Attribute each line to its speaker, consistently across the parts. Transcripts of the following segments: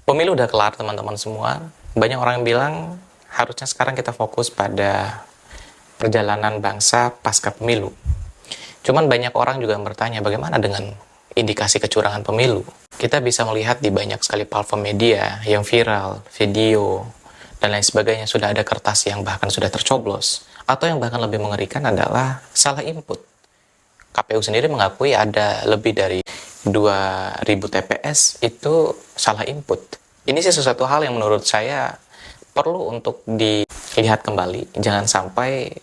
Speaker 1: Pemilu udah kelar teman-teman semua. Banyak orang yang bilang harusnya sekarang kita fokus pada perjalanan bangsa pasca pemilu. Cuman banyak orang juga bertanya bagaimana dengan indikasi kecurangan pemilu. Kita bisa melihat di banyak sekali platform media yang viral, video, dan lain sebagainya sudah ada kertas yang bahkan sudah tercoblos. Atau yang bahkan lebih mengerikan adalah salah input. KPU sendiri mengakui ada lebih dari 2.000 TPS itu salah input. Ini sih sesuatu hal yang menurut saya perlu untuk dilihat kembali. Jangan sampai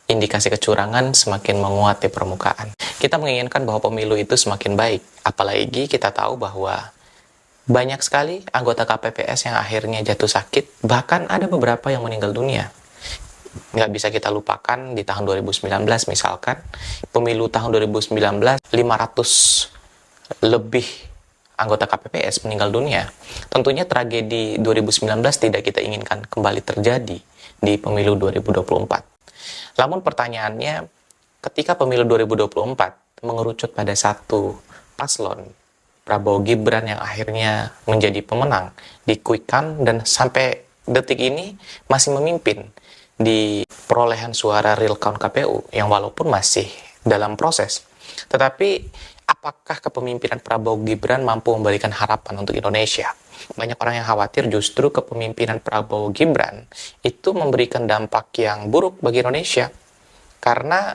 Speaker 1: indikasi kecurangan semakin menguat di permukaan. Kita menginginkan bahwa pemilu itu semakin baik. Apalagi kita tahu bahwa banyak sekali anggota KPPS yang akhirnya jatuh sakit. Bahkan ada beberapa yang meninggal dunia. Nggak bisa kita lupakan di tahun 2019 misalkan. Pemilu tahun 2019, 500 lebih anggota KPPS meninggal dunia. Tentunya tragedi 2019 tidak kita inginkan kembali terjadi di pemilu 2024. Namun pertanyaannya, ketika pemilu 2024 mengerucut pada satu paslon, Prabowo Gibran yang akhirnya menjadi pemenang di quick count dan sampai detik ini masih memimpin di perolehan suara real count KPU yang walaupun masih dalam proses. Tetapi apakah kepemimpinan Prabowo Gibran mampu memberikan harapan untuk Indonesia? Banyak orang yang khawatir justru kepemimpinan Prabowo Gibran itu memberikan dampak yang buruk bagi Indonesia. Karena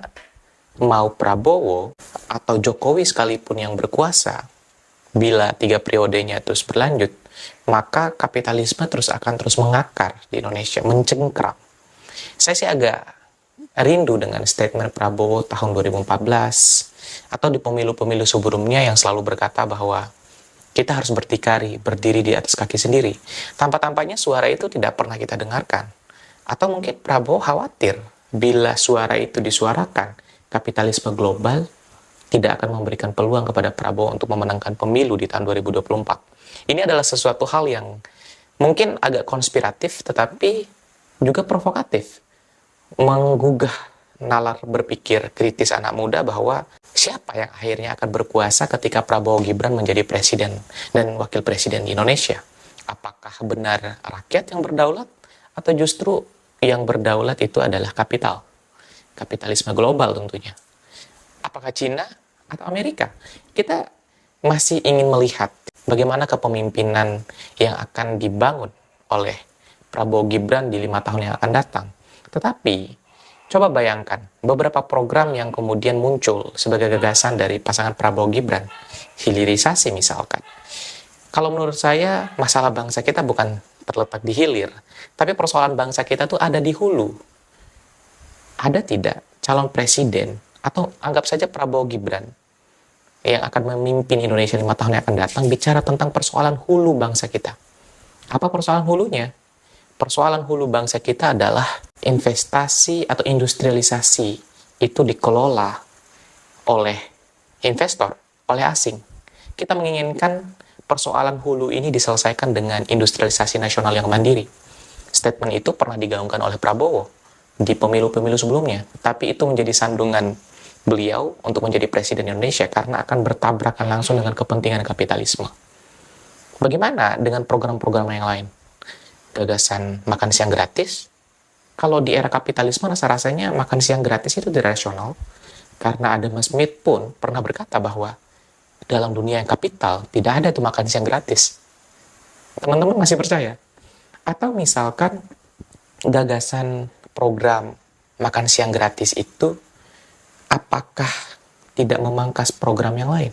Speaker 1: mau Prabowo atau Jokowi sekalipun yang berkuasa, bila 3 periodenya terus berlanjut, maka kapitalisme akan terus mengakar di Indonesia, mencengkram. Saya sih agak rindu dengan statement Prabowo tahun 2014 atau di pemilu-pemilu sebelumnya yang selalu berkata bahwa kita harus berdiri di atas kaki sendiri. Tampak-tampaknya suara itu tidak pernah kita dengarkan. Atau mungkin Prabowo khawatir bila suara itu disuarakan, kapitalisme global tidak akan memberikan peluang kepada Prabowo untuk memenangkan pemilu di tahun 2024. Ini adalah sesuatu hal yang mungkin agak konspiratif tetapi juga provokatif. Menggugah nalar berpikir kritis anak muda bahwa siapa yang akhirnya akan berkuasa ketika Prabowo Gibran menjadi presiden dan wakil presiden di Indonesia. Apakah benar rakyat yang berdaulat atau justru yang berdaulat itu adalah kapital? Kapitalisme global tentunya. Apakah Cina atau Amerika? Kita masih ingin melihat bagaimana kepemimpinan yang akan dibangun oleh Prabowo Gibran di 5 tahun yang akan datang. Tetapi, coba bayangkan beberapa program yang kemudian muncul sebagai gagasan dari pasangan Prabowo Gibran. Hilirisasi misalkan. Kalau menurut saya, masalah bangsa kita bukan terletak di hilir, tapi persoalan bangsa kita tuh ada di hulu. Ada tidak calon presiden, atau anggap saja Prabowo Gibran, yang akan memimpin Indonesia 5 tahun yang akan datang, bicara tentang persoalan hulu bangsa kita. Apa persoalan hulunya? Persoalan hulu bangsa kita adalah investasi atau industrialisasi itu dikelola oleh investor, oleh asing. Kita menginginkan persoalan hulu ini diselesaikan dengan industrialisasi nasional yang mandiri. Statement itu pernah digaungkan oleh Prabowo di pemilu-pemilu sebelumnya, tapi itu menjadi sandungan beliau untuk menjadi presiden Indonesia karena akan bertabrakan langsung dengan kepentingan kapitalisme. Bagaimana dengan program-program yang lain? Gagasan makan siang gratis? Kalau di era kapitalisme rasa-rasanya makan siang gratis itu tidak rasional, karena Adam Smith pun pernah berkata bahwa dalam dunia yang kapital tidak ada itu makan siang gratis. Teman-teman masih percaya? Atau misalkan gagasan program makan siang gratis itu apakah tidak memangkas program yang lain?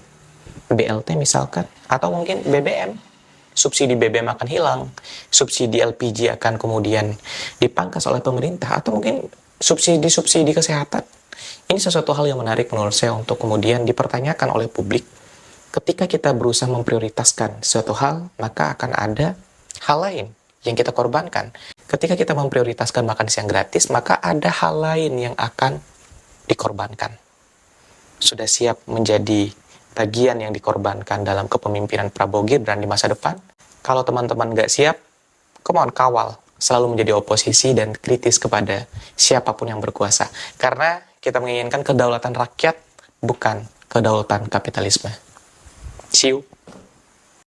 Speaker 1: BLT misalkan, atau mungkin BBM. Subsidi BBM akan hilang, subsidi LPG akan kemudian dipangkas oleh pemerintah, atau mungkin subsidi-subsidi kesehatan. Ini sesuatu hal yang menarik menurut saya untuk kemudian dipertanyakan oleh publik. Ketika kita berusaha memprioritaskan suatu hal, maka akan ada hal lain yang kita korbankan. Ketika kita memprioritaskan makan siang gratis, maka ada hal lain yang akan dikorbankan. Sudah siap menjadi bagian yang dikorbankan dalam kepemimpinan Prabowo Gibran di masa depan? Kalau teman-teman nggak siap, come on, kawal. Selalu menjadi oposisi dan kritis kepada siapapun yang berkuasa. Karena kita menginginkan kedaulatan rakyat, bukan kedaulatan kapitalisme. See you.